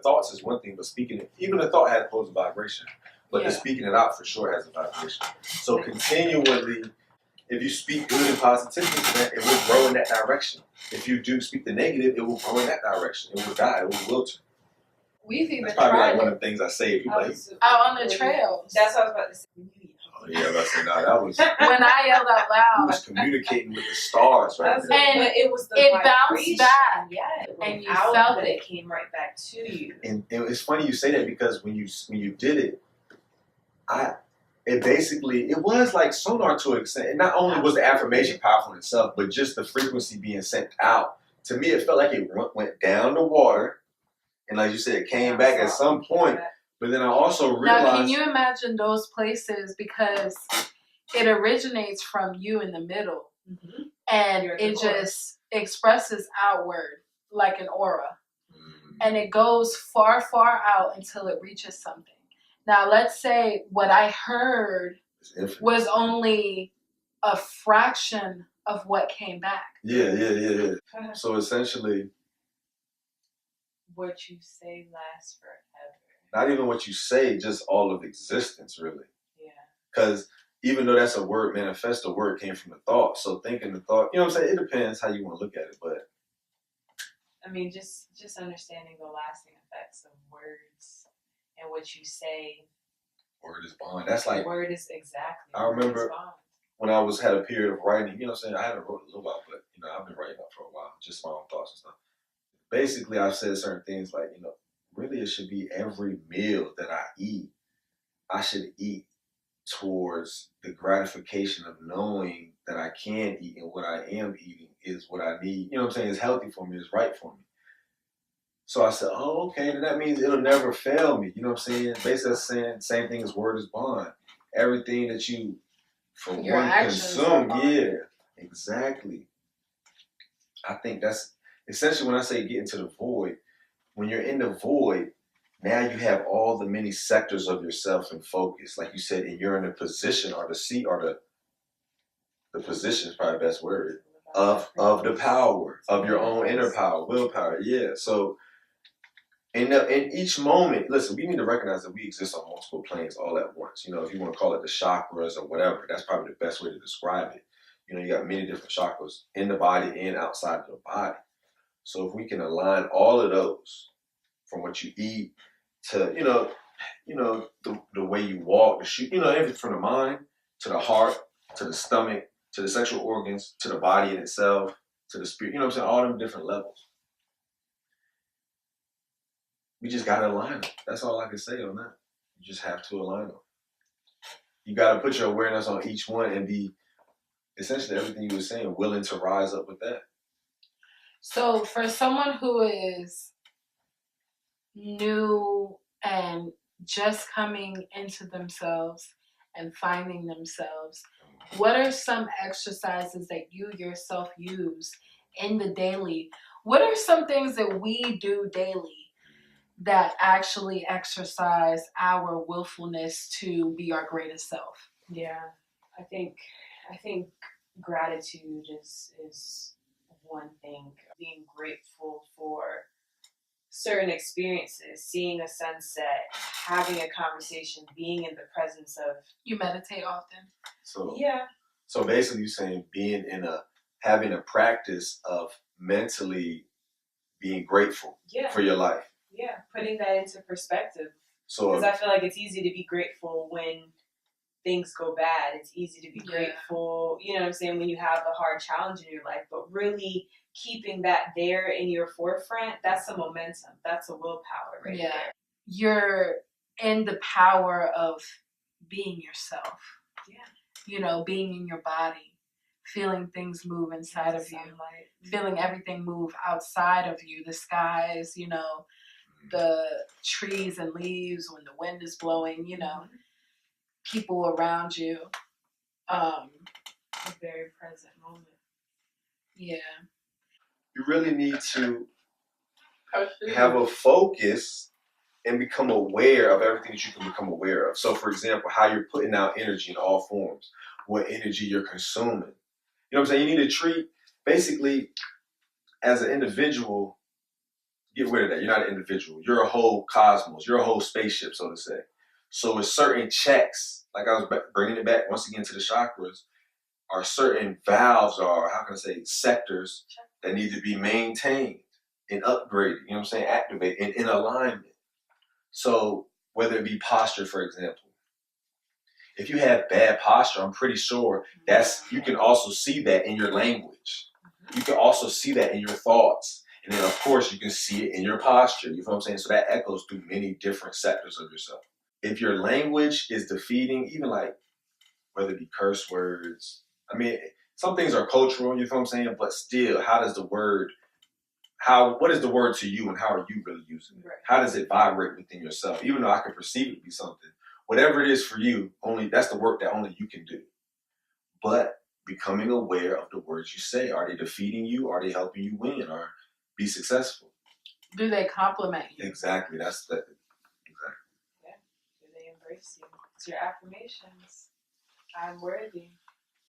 thoughts is one thing, but speaking it, even the thought has opposed vibration. But the speaking it out for sure has a vibration. So continually, if you speak good and positivity, man, it will grow in that direction. If you do speak the negative, it will grow in that direction. It will die. It will wilter. We've even That's probably tried like one of the things I say. People like, out on the trails. That's what I was about to say. oh yeah, I said, nah, that was When I yelled out we loud, was communicating with the stars right there. and it was the it bounced vibration. back. Yeah, and you out, felt but it. it came right back to you. And it's funny you say that because when you did it, it was like sonar to an extent. And not only was the affirmation powerful in itself, but just the frequency being sent out. To me, it felt like it went down the water, and like you said, it came back at some point. But then I also realized. Now, can you imagine those places, because it originates from you in the middle, and it just expresses outward like an aura, and it goes far, far out until it reaches something. Now, let's say what I heard was only a fraction of what came back. Yeah. So essentially, what you say lasts forever. Not even what you say, just all of existence, really. Yeah. Because even though that's a word, manifest, the word came from the thought. So thinking the thought, you know what I'm saying? It depends how you want to look at it, but. I mean, just understanding the lasting effects of words and what you say. Word is bond. That's like. Word is exactly. I remember when I had a period of writing, you know what I'm saying? I haven't wrote a little while, but, you know, I've been writing up for a while, just my own thoughts and stuff. Basically, I've said certain things like, you know, really it should be every meal that I eat, I should eat towards the gratification of knowing that I can eat and what I am eating is what I need. You know what I'm saying? It's healthy for me. It's right for me. So I said, oh, okay, then that means it'll never fail me. You know what I'm saying? Basically, that's saying same thing as word is bond. Everything that you, for Your one, actions consume. are bond. Yeah, exactly. I think that's essentially when I say get into the void. When you're in the void, now you have all the many sectors of yourself in focus. Like you said, and you're in a position or the seat or the position is probably the best word of the power, of your own inner power, willpower. Yeah. So in each moment, listen, we need to recognize that we exist on multiple planes all at once. You know, if you want to call it the chakras or whatever, that's probably the best way to describe it. You know, you got many different chakras in the body and outside of the body. So if we can align all of those, from what you eat to, you know, the way you walk, the shoe, you know, everything from the mind to the heart to the stomach to the sexual organs to the body in itself to the spirit. You know what I'm saying? All them different levels. We just gotta align them. That's all I can say on that. You just have to align them. You gotta put your awareness on each one and be essentially everything you were saying, willing to rise up with that. So for someone who is new and just coming into themselves and finding themselves, what are some exercises that you yourself use in the daily? What are some things that we do daily that actually exercise our willfulness to be our greatest self? Yeah, I think gratitude is one thing. Being grateful for certain experiences, seeing a sunset, having a conversation, being in the presence of. You meditate often? So yeah. So basically, you're saying having a practice of mentally being grateful for your life. Yeah, putting that into perspective. So because I feel like it's easy to be grateful when things go bad. It's easy to be grateful, you know what I'm saying, when you have a hard challenge in your life. But really keeping that there in your forefront, that's a momentum. That's a willpower right there. You're in the power of being yourself. Yeah. You know, being in your body, feeling things move inside of you, feeling everything move outside of you, the skies, you know, the trees and leaves when the wind is blowing, you know, people around you. A very present moment. Yeah. You really need to have a focus and become aware of everything that you can become aware of. So, for example, how you're putting out energy in all forms, what energy you're consuming. You know what I'm saying? You need to treat, basically, as an individual, get rid of that. You're not an individual. You're a whole cosmos. You're a whole spaceship, so to say. So with certain checks, like I was bringing it back once again to the chakras, are certain valves or how can I say sectors that need to be maintained and upgraded. You know what I'm saying? Activated and in alignment. So whether it be posture, for example, if you have bad posture, I'm pretty sure you can also see that in your language. You can also see that in your thoughts. And then of course you can see it in your posture. You know what I'm saying? So that echoes through many different sectors of yourself. If your language is defeating, even like whether it be curse words, I mean, some things are cultural, you know what I'm saying? But still, what is the word to you and how are you really using it? Right. How does it vibrate within yourself? Even though I can perceive it to be something, whatever it is for you, that's the work that only you can do. But becoming aware of the words you say. Are they defeating you? Are they helping you win or be successful? Do they compliment you? Exactly. Exactly. Yeah. Do they embrace you? It's your affirmations. I'm worthy.